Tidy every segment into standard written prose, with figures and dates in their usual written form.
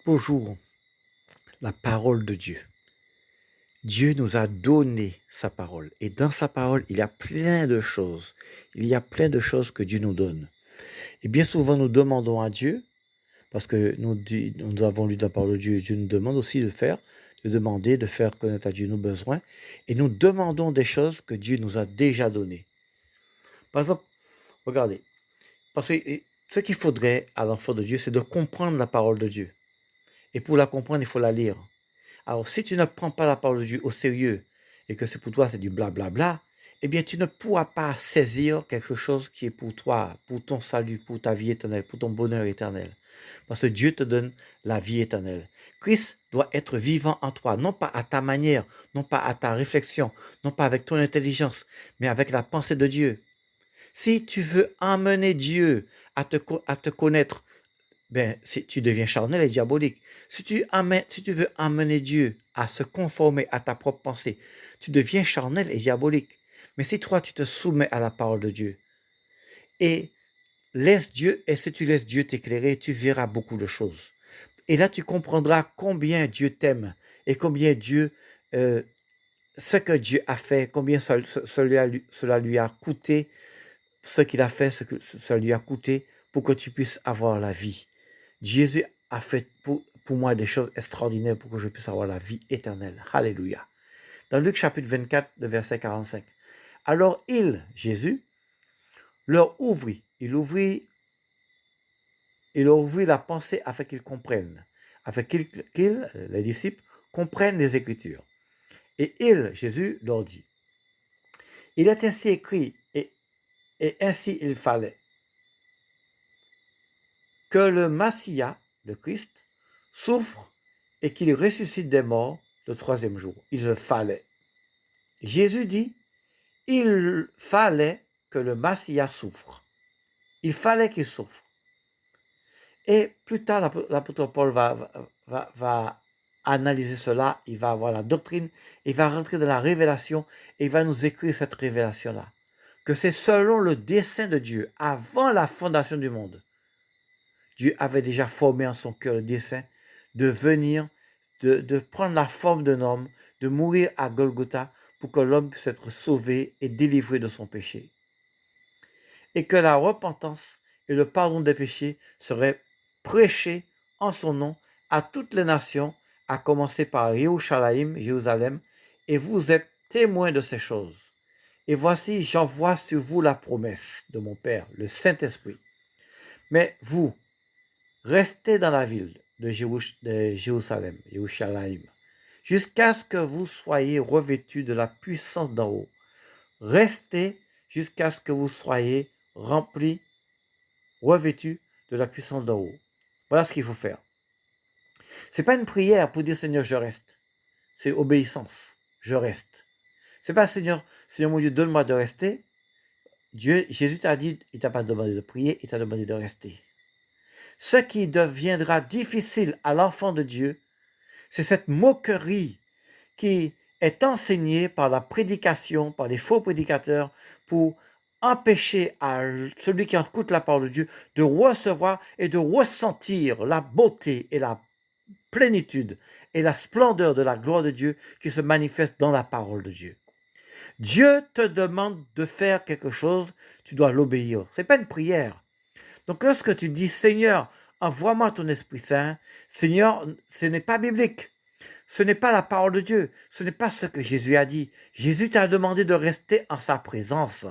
Bonjour, la parole de Dieu. Dieu nous a donné sa parole. Et dans sa parole, il y a plein de choses. Il y a plein de choses que Dieu nous donne. Et bien souvent, nous demandons à Dieu, parce que nous avons lu dans la parole de Dieu, Dieu nous demande aussi de demander, de faire connaître à Dieu nos besoins. Et nous demandons des choses que Dieu nous a déjà données. Par exemple, regardez, parce que ce qu'il faudrait à l'enfant de Dieu, c'est de comprendre la parole de Dieu. Et pour la comprendre, il faut la lire. Alors, si tu ne prends pas la parole de Dieu au sérieux et que c'est pour toi, c'est du blablabla, eh bien, tu ne pourras pas saisir quelque chose qui est pour toi, pour ton salut, pour ta vie éternelle, pour ton bonheur éternel. Parce que Dieu te donne la vie éternelle. Christ doit être vivant en toi, non pas à ta manière, non pas à ta réflexion, non pas avec ton intelligence, mais avec la pensée de Dieu. Si tu veux emmener Dieu à te connaître, ben, tu deviens charnel et diabolique. Si tu veux amener Dieu à se conformer à ta propre pensée, tu deviens charnel et diabolique. Mais si toi, tu te soumets à la parole de Dieu et si tu laisses Dieu t'éclairer, tu verras beaucoup de choses. Et là, tu comprendras combien Dieu t'aime et combien euh, ce que Dieu a fait, combien cela lui a coûté, ce qu'il a fait, ce que ça lui a coûté pour que tu puisses avoir la vie. Jésus a fait pour moi des choses extraordinaires pour que je puisse avoir la vie éternelle. Alléluia. Dans Luc chapitre 24, le verset 45. Alors Jésus, il leur ouvrit la pensée afin qu'ils comprennent, afin les disciples, comprennent les Écritures. Et Jésus, leur dit, il est ainsi écrit, et ainsi il fallait, que le Messie, le Christ, souffre et qu'il ressuscite des morts le troisième jour. Il le fallait. Jésus dit, il fallait que le Messie souffre. Il fallait qu'il souffre. Et plus tard, l'apôtre Paul va analyser cela, il va avoir la doctrine, il va rentrer dans la révélation et il va nous écrire cette révélation-là. Que c'est selon le dessein de Dieu, avant la fondation du monde. Dieu avait déjà formé en son cœur le dessein de venir, de prendre la forme d'un homme, de mourir à Golgotha pour que l'homme puisse être sauvé et délivré de son péché. Et que la repentance et le pardon des péchés seraient prêchés en son nom à toutes les nations, à commencer par Jérusalem, et vous êtes témoins de ces choses. Et voici, j'envoie sur vous la promesse de mon Père, le Saint-Esprit. Mais vous, restez dans la ville de Jérusalem, jusqu'à ce que vous soyez revêtus de la puissance d'en haut. Restez jusqu'à ce que vous soyez remplis, revêtus de la puissance d'en haut. Voilà ce qu'il faut faire. Ce n'est pas une prière pour dire Seigneur, je reste. C'est obéissance. Je reste. Ce n'est pas Seigneur mon Dieu, donne-moi de rester. Jésus t'a dit, il ne t'a pas demandé de prier, il t'a demandé de rester. Ce qui deviendra difficile à l'enfant de Dieu, c'est cette moquerie qui est enseignée par la prédication, par les faux prédicateurs, pour empêcher à celui qui écoute la parole de Dieu de recevoir et de ressentir la beauté et la plénitude et la splendeur de la gloire de Dieu qui se manifeste dans la parole de Dieu. Dieu te demande de faire quelque chose, tu dois l'obéir. Ce n'est pas une prière. Donc lorsque tu dis Seigneur, envoie-moi ton Esprit Saint, Seigneur, ce n'est pas biblique. Ce n'est pas la parole de Dieu. Ce n'est pas ce que Jésus a dit. Jésus t'a demandé de rester en sa présence.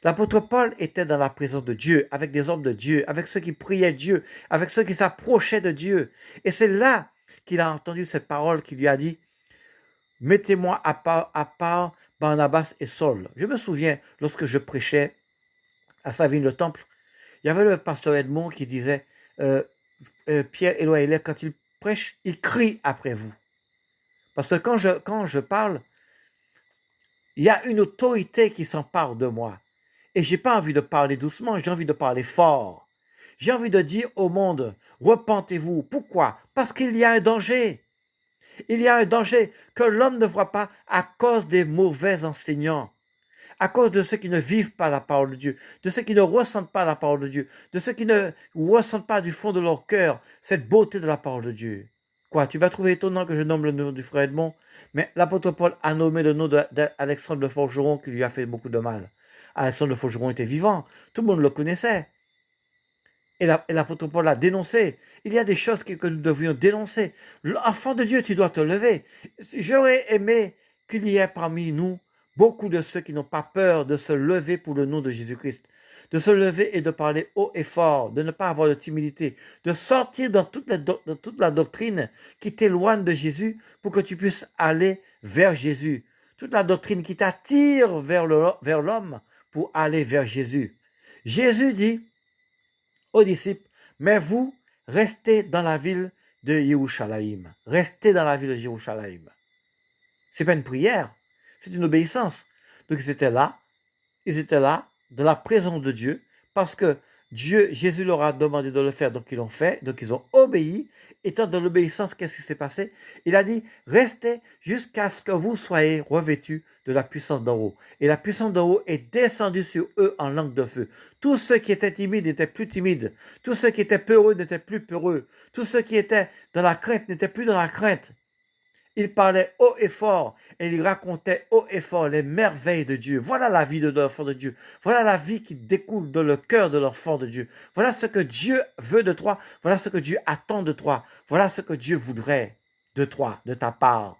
L'apôtre Paul était dans la présence de Dieu, avec des hommes de Dieu, avec ceux qui priaient Dieu, avec ceux qui s'approchaient de Dieu. Et c'est là qu'il a entendu cette parole qui lui a dit, mettez-moi à part Barnabas et Saul. Je me souviens, lorsque je prêchais à Savine-le-Temple, il y avait le pasteur Edmond qui disait, Pierre Éloïle, quand il prêche, il crie après vous. Parce que quand je parle, il y a une autorité qui s'empare de moi. Et je n'ai pas envie de parler doucement, j'ai envie de parler fort. J'ai envie de dire au monde, repentez-vous. Pourquoi? Parce qu'il y a un danger. Il y a un danger que l'homme ne voit pas à cause des mauvais enseignants, à cause de ceux qui ne vivent pas la parole de Dieu, de ceux qui ne ressentent pas la parole de Dieu, de ceux qui ne ressentent pas du fond de leur cœur cette beauté de la parole de Dieu. Quoi, tu vas trouver étonnant que je nomme le nom du frère Edmond, mais l'apôtre Paul a nommé le nom d'Alexandre de Forgeron qui lui a fait beaucoup de mal. Alexandre de Forgeron était vivant, tout le monde le connaissait. Et l'apôtre Paul l'a dénoncé. Il y a des choses que nous devions dénoncer. L'enfant de Dieu, tu dois te lever. J'aurais aimé qu'il y ait parmi nous beaucoup de ceux qui n'ont pas peur de se lever pour le nom de Jésus-Christ. De se lever et de parler haut et fort, de ne pas avoir de timidité, de sortir dans toute la doctrine qui t'éloigne de Jésus pour que tu puisses aller vers Jésus. Toute la doctrine qui t'attire vers l'homme pour aller vers Jésus. Jésus dit aux disciples, mais vous, restez dans la ville de Yerushalayim. Restez dans la ville de Yerushalayim. Ce n'est pas une prière, c'est une obéissance. Donc ils étaient là dans la présence de Dieu, parce que Jésus leur a demandé de le faire, donc ils l'ont fait, donc ils ont obéi. Étant dans l'obéissance, qu'est-ce qui s'est passé? Il a dit, restez jusqu'à ce que vous soyez revêtus de la puissance d'en haut. Et la puissance d'en haut est descendue sur eux en langue de feu. Tous ceux qui étaient timides n'étaient plus timides. Tous ceux qui étaient peureux n'étaient plus peureux. Tous ceux qui étaient dans la crainte n'étaient plus dans la crainte. Il parlait haut et fort et il racontait haut et fort les merveilles de Dieu. Voilà la vie de l'enfant de Dieu. Voilà la vie qui découle dans le cœur de l'enfant de Dieu. Voilà ce que Dieu veut de toi. Voilà ce que Dieu attend de toi. Voilà ce que Dieu voudrait de toi, de ta part.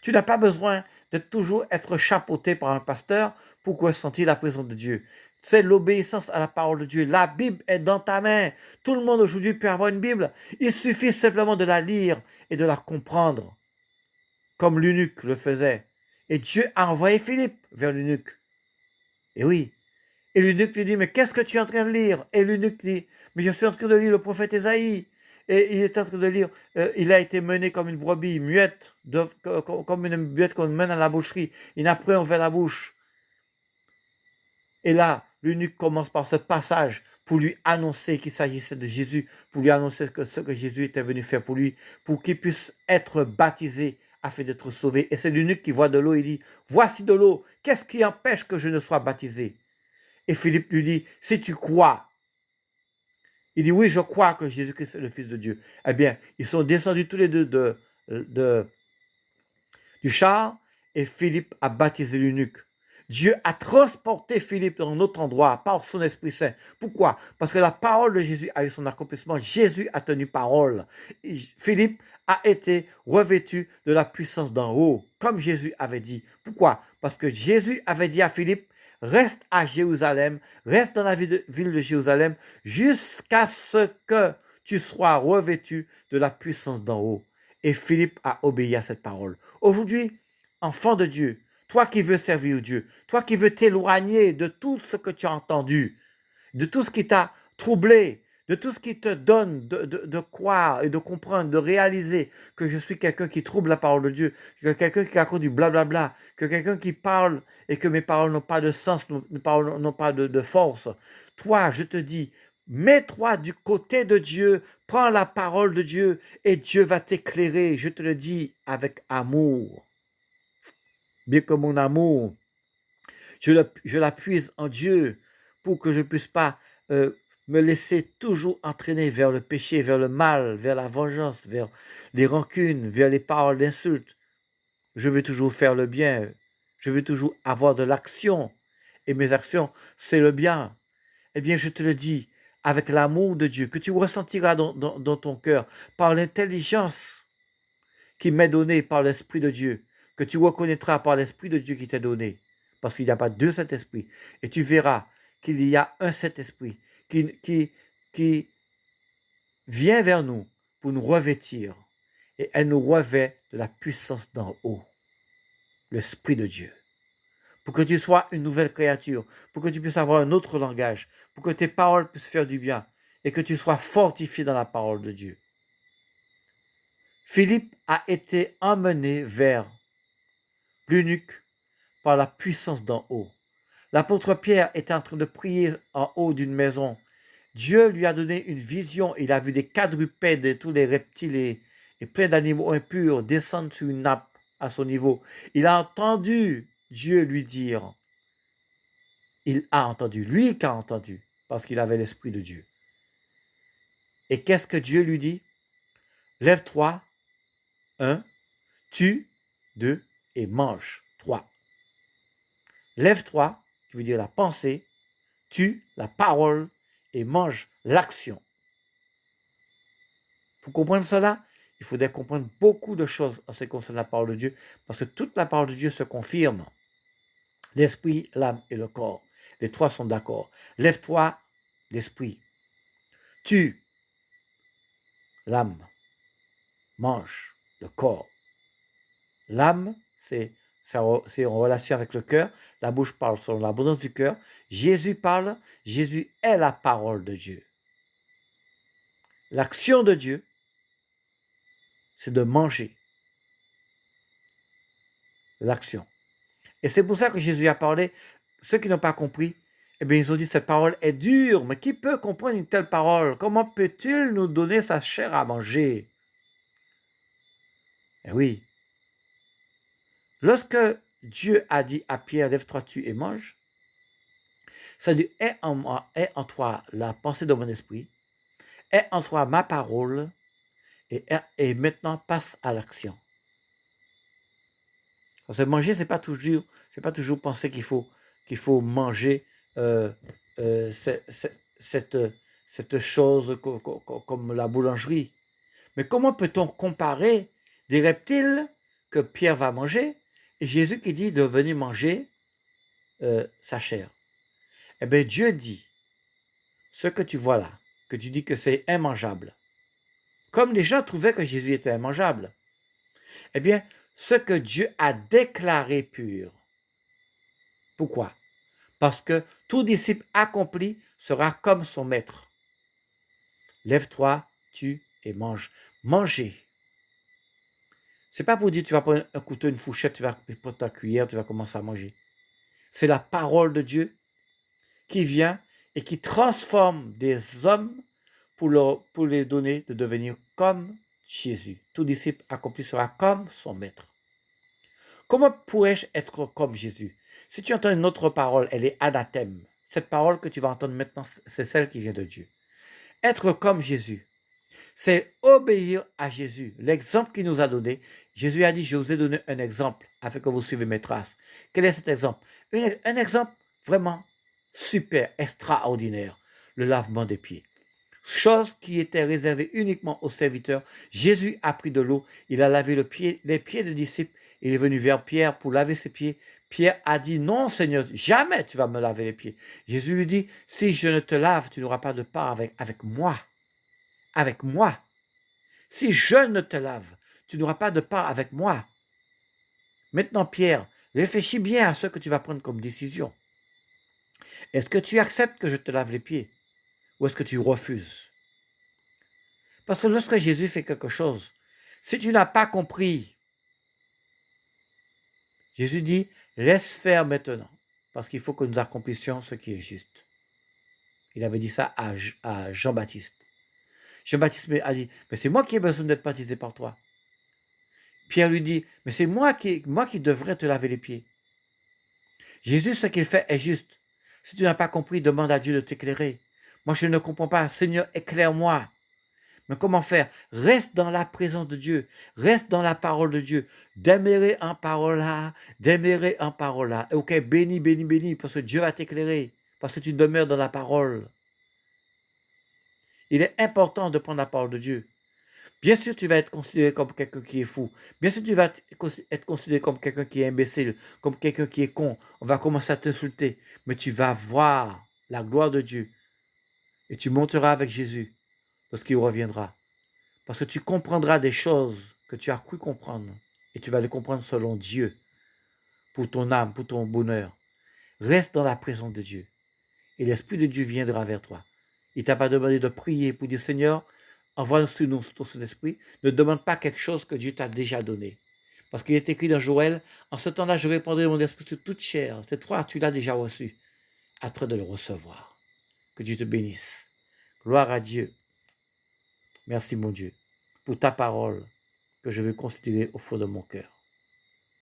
Tu n'as pas besoin de toujours être chapeauté par un pasteur pour ressentir la présence de Dieu. C'est l'obéissance à la parole de Dieu. La Bible est dans ta main. Tout le monde aujourd'hui peut avoir une Bible. Il suffit simplement de la lire et de la comprendre, comme l'eunuque le faisait. Et Dieu a envoyé Philippe vers l'eunuque. Et oui. Et l'eunuque lui dit, mais qu'est-ce que tu es en train de lire? Et l'eunuque dit, mais je suis en train de lire le prophète Ésaïe. Et il est en train de lire, il a été mené comme une brebis muette, comme une muette qu'on mène à la boucherie. Il n'a pas ouvert la bouche. Et là, l'eunuque commence par ce passage pour lui annoncer qu'il s'agissait de Jésus, pour lui annoncer ce que Jésus était venu faire pour lui, pour qu'il puisse être baptisé afin d'être sauvé. Et c'est l'eunuque qui voit de l'eau, il dit, voici de l'eau, qu'est-ce qui empêche que je ne sois baptisé? Et Philippe lui dit, si tu crois, il dit, oui, je crois que Jésus-Christ est le Fils de Dieu. Eh bien, ils sont descendus tous les deux du char et Philippe a baptisé l'eunuque. Dieu a transporté Philippe dans un autre endroit par son Esprit Saint. Pourquoi? Parce que la parole de Jésus a eu son accomplissement. Jésus a tenu parole. Philippe a été revêtu de la puissance d'en haut, comme Jésus avait dit. Pourquoi? Parce que Jésus avait dit à Philippe, reste à Jérusalem, reste dans la ville de Jérusalem, jusqu'à ce que tu sois revêtu de la puissance d'en haut. Et Philippe a obéi à cette parole. Aujourd'hui, enfant de Dieu, toi qui veux servir Dieu, toi qui veux t'éloigner de tout ce que tu as entendu, de tout ce qui t'a troublé, de tout ce qui te donne de croire et de comprendre, de réaliser que je suis quelqu'un qui trouble la parole de Dieu, que quelqu'un qui raconte du blablabla, que quelqu'un qui parle et que mes paroles n'ont pas de sens, mes paroles n'ont pas de force. Toi, je te dis, mets-toi du côté de Dieu, prends la parole de Dieu et Dieu va t'éclairer. Je te le dis avec amour. Bien que mon amour, je la puise en Dieu pour que je ne puisse pas me laisser toujours entraîner vers le péché, vers le mal, vers la vengeance, vers les rancunes, vers les paroles d'insulte. Je veux toujours faire le bien. Je veux toujours avoir de l'action. Et mes actions, c'est le bien. Eh bien, je te le dis, avec l'amour de Dieu, que tu ressentiras dans ton cœur, par l'intelligence qui m'est donnée par l'Esprit de Dieu, que tu reconnaîtras par l'Esprit de Dieu qui t'est donné, parce qu'il n'y a pas deux Saint-Esprit. Et tu verras qu'il y a un Saint-Esprit qui vient vers nous pour nous revêtir. Et elle nous revêt de la puissance d'en haut, l'Esprit de Dieu. Pour que tu sois une nouvelle créature, pour que tu puisses avoir un autre langage, pour que tes paroles puissent faire du bien et que tu sois fortifié dans la parole de Dieu. Philippe a été emmené vers l'eunuque par la puissance d'en haut. L'apôtre Pierre était en train de prier en haut d'une maison. Dieu lui a donné une vision. Il a vu des quadrupèdes et tous les reptiles et plein d'animaux impurs descendre sur une nappe à son niveau. Il a entendu Dieu lui dire, il a entendu, lui qui a entendu, parce qu'il avait l'Esprit de Dieu. Et qu'est-ce que Dieu lui dit? Lève-toi, 1, tue, 2, et mange, 3. Lève-toi, qui veut dire la pensée, tue la parole et mange l'action. Pour comprendre cela, il faudrait comprendre beaucoup de choses en ce qui concerne la parole de Dieu, parce que toute la parole de Dieu se confirme. L'esprit, l'âme et le corps. Les trois sont d'accord. Lève-toi, l'esprit. Tue l'âme. Mange le corps. L'âme, c'est en relation avec le cœur. La bouche parle selon l'abondance du cœur. Jésus parle. Jésus est la parole de Dieu. L'action de Dieu, c'est de manger. L'action. Et c'est pour ça que Jésus a parlé. Ceux qui n'ont pas compris, eh bien, ils ont dit cette parole est dure. Mais qui peut comprendre une telle parole? Comment peut-il nous donner sa chair à manger? Eh oui. Lorsque Dieu a dit à Pierre, lève-toi, tue et mange, ça dit, est en moi, est en toi la pensée de mon esprit, est en toi ma parole, et maintenant passe à l'action. Parce que manger, c'est pas toujours penser qu'il faut manger cette chose comme la boulangerie. Mais comment peut-on comparer des reptiles que Pierre va manger et Jésus qui dit de venir manger sa chair? Eh bien, Dieu dit, ce que tu vois là, que tu dis que c'est immangeable, comme les gens trouvaient que Jésus était immangeable, eh bien, ce que Dieu a déclaré pur. Pourquoi? Parce que tout disciple accompli sera comme son maître. Lève-toi, tue et mange. Manger. C'est pas pour dire tu vas prendre un couteau, une fourchette, tu vas prendre ta cuillère, tu vas commencer à manger. C'est la parole de Dieu qui vient et qui transforme des hommes pour les donner de devenir comme Jésus. Tout disciple accompli sera comme son maître. Comment pourrais-je être comme Jésus? Si tu entends une autre parole, elle est anathème. Cette parole que tu vas entendre maintenant, c'est celle qui vient de Dieu. Être comme Jésus, c'est obéir à Jésus, l'exemple qu'il nous a donné. Jésus a dit, je vous ai donné un exemple afin que vous suivez mes traces. Quel est cet exemple? Un exemple vraiment super, extraordinaire, le lavement des pieds. Chose qui était réservée uniquement aux serviteurs. Jésus a pris de l'eau, il a lavé les pieds des disciples, il est venu vers Pierre pour laver ses pieds. Pierre a dit, non Seigneur, jamais tu vas me laver les pieds. Jésus lui dit, si je ne te lave, tu n'auras pas de part avec moi. Avec moi. Si je ne te lave, tu n'auras pas de part avec moi. Maintenant Pierre, réfléchis bien à ce que tu vas prendre comme décision. Est-ce que tu acceptes que je te lave les pieds? Ou est-ce que tu refuses? Parce que lorsque Jésus fait quelque chose, si tu n'as pas compris, Jésus dit, laisse faire maintenant, parce qu'il faut que nous accomplissions ce qui est juste. Il avait dit ça à Jean-Baptiste. Jean-Baptiste a dit, mais c'est moi qui ai besoin d'être baptisé par toi. Pierre lui dit, mais c'est moi qui devrais te laver les pieds. Jésus, ce qu'il fait est juste. Si tu n'as pas compris, demande à Dieu de t'éclairer. Moi, je ne comprends pas. Seigneur, éclaire-moi. Mais comment faire? Reste dans la présence de Dieu. Reste dans la parole de Dieu. Demeurer en parole là. Demeurer en parole là. Ok, béni, béni, béni, parce que Dieu va t'éclairer. Parce que tu demeures dans la parole. Il est important de prendre la parole de Dieu. Bien sûr, tu vas être considéré comme quelqu'un qui est fou. Bien sûr, tu vas être considéré comme quelqu'un qui est imbécile, comme quelqu'un qui est con. On va commencer à t'insulter. Mais tu vas voir la gloire de Dieu. Et tu monteras avec Jésus lorsqu'il reviendra. Parce que tu comprendras des choses que tu as cru comprendre. Et tu vas les comprendre selon Dieu. Pour ton âme, pour ton bonheur. Reste dans la présence de Dieu. Et l'Esprit de Dieu viendra vers toi. Il t'a pas demandé de prier pour dire Seigneur, envoie sur nous ton Saint-Esprit. Ne demande pas quelque chose que Dieu t'a déjà donné. Parce qu'il est écrit dans Joël, en ce temps-là, je répandrai mon esprit sur toute chair. Cette fois, tu l'as déjà reçu. À toi de le recevoir. Que Dieu te bénisse. Gloire à Dieu. Merci mon Dieu pour ta parole que je veux considérer au fond de mon cœur.